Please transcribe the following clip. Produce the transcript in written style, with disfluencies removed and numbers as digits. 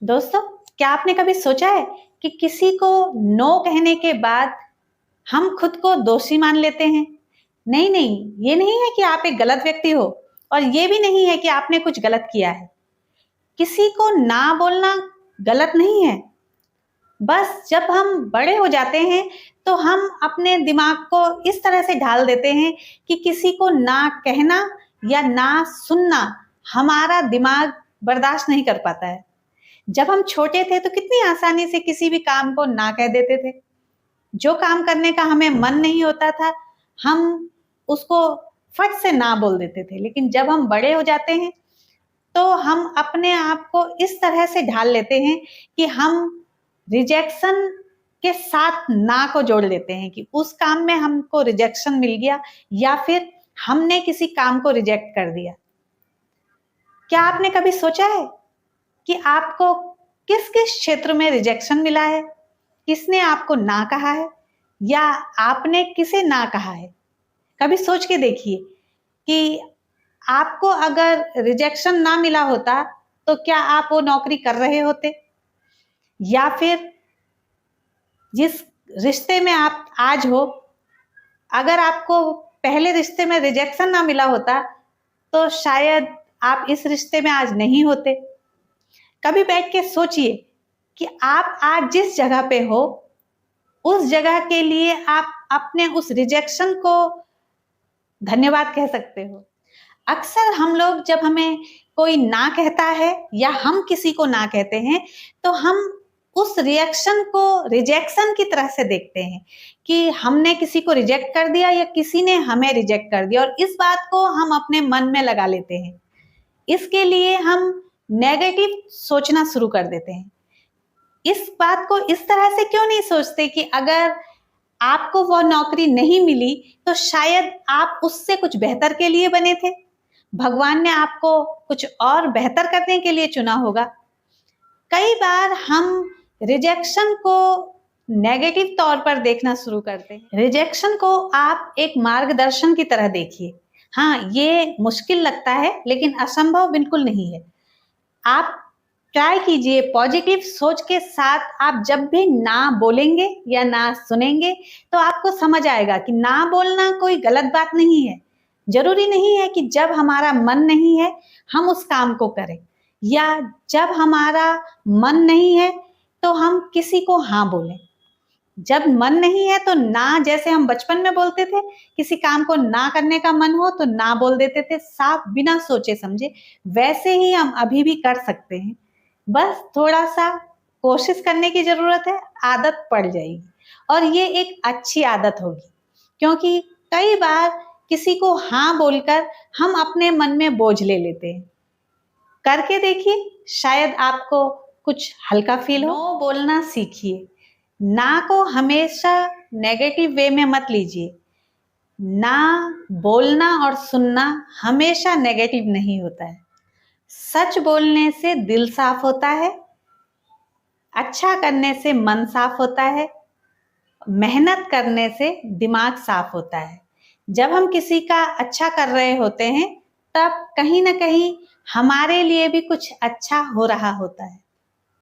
दोस्तों, क्या आपने कभी सोचा है कि किसी को नो कहने के बाद हम खुद को दोषी मान लेते हैं? नहीं नहीं, ये नहीं है कि आप एक गलत व्यक्ति हो और ये भी नहीं है कि आपने कुछ गलत किया है। किसी को ना बोलना गलत नहीं है। बस जब हम बड़े हो जाते हैं तो हम अपने दिमाग को इस तरह से ढाल देते हैं कि किसी को ना कहना या ना सुनना हमारा दिमाग बर्दाश्त नहीं कर पाता है। जब हम छोटे थे तो कितनी आसानी से किसी भी काम को ना कह देते थे। जो काम करने का हमें मन नहीं होता था, हम उसको फट से ना बोल देते थे। लेकिन जब हम बड़े हो जाते हैं तो हम अपने आप को इस तरह से ढाल लेते हैं कि हम रिजेक्शन के साथ ना को जोड़ लेते हैं कि उस काम में हमको रिजेक्शन मिल गया या फिर हमने किसी काम को रिजेक्ट कर दिया। क्या आपने कभी सोचा है कि आपको किस किस क्षेत्र में रिजेक्शन मिला है? किसने आपको ना कहा है या आपने किसे ना कहा है? कभी सोच के देखिए कि आपको अगर रिजेक्शन ना मिला होता तो क्या आप वो नौकरी कर रहे होते, या फिर जिस रिश्ते में आप आज हो, अगर आपको पहले रिश्ते में रिजेक्शन ना मिला होता तो शायद आप इस रिश्ते में आज नहीं होते। कभी बैठ के सोचिए कि आप आज जिस जगह पे हो उस जगह के लिए आप अपने उस रिजेक्शन को धन्यवाद कह सकते हो। अक्सर हम लोग जब हमें कोई ना कहता है या हम किसी को ना कहते हैं तो हम उस रिएक्शन को रिजेक्शन की तरह से देखते हैं कि हमने किसी को रिजेक्ट कर दिया या किसी ने हमें रिजेक्ट कर दिया, और इस बात को हम अपने मन में लगा लेते हैं। इसके लिए हम नेगेटिव सोचना शुरू कर देते हैं। इस बात को इस तरह से क्यों नहीं सोचते कि अगर आपको वो नौकरी नहीं मिली तो शायद आप उससे कुछ बेहतर के लिए बने थे, भगवान ने आपको कुछ और बेहतर करने के लिए चुना होगा। कई बार हम रिजेक्शन को नेगेटिव तौर पर देखना शुरू करते हैं। रिजेक्शन को आप एक मार्गदर्शन की तरह देखिए। हाँ, ये मुश्किल लगता है लेकिन असंभव बिल्कुल नहीं है। आप ट्राई कीजिए, पॉजिटिव सोच के साथ आप जब भी ना बोलेंगे या ना सुनेंगे तो आपको समझ आएगा कि ना बोलना कोई गलत बात नहीं है। जरूरी नहीं है कि जब हमारा मन नहीं है हम उस काम को करें, या जब हमारा मन नहीं है तो हम किसी को हाँ बोलें। जब मन नहीं है तो ना, जैसे हम बचपन में बोलते थे, किसी काम को ना करने का मन हो तो ना बोल देते थे साफ बिना सोचे समझे, वैसे ही हम अभी भी कर सकते हैं। बस थोड़ा सा कोशिश करने की जरूरत है, आदत पड़ जाएगी और ये एक अच्छी आदत होगी। क्योंकि कई बार किसी को हाँ बोलकर हम अपने मन में बोझ ले लेते हैं। करके देखिए, शायद आपको कुछ हल्का फील हो। नो बोलना सीखिए। ना को हमेशा नेगेटिव वे में मत लीजिए। ना बोलना और सुनना हमेशा नेगेटिव नहीं होता है। सच बोलने से दिल साफ होता है, अच्छा करने से मन साफ होता है, मेहनत करने से दिमाग साफ होता है। जब हम किसी का अच्छा कर रहे होते हैं तब कहीं ना कहीं हमारे लिए भी कुछ अच्छा हो रहा होता है।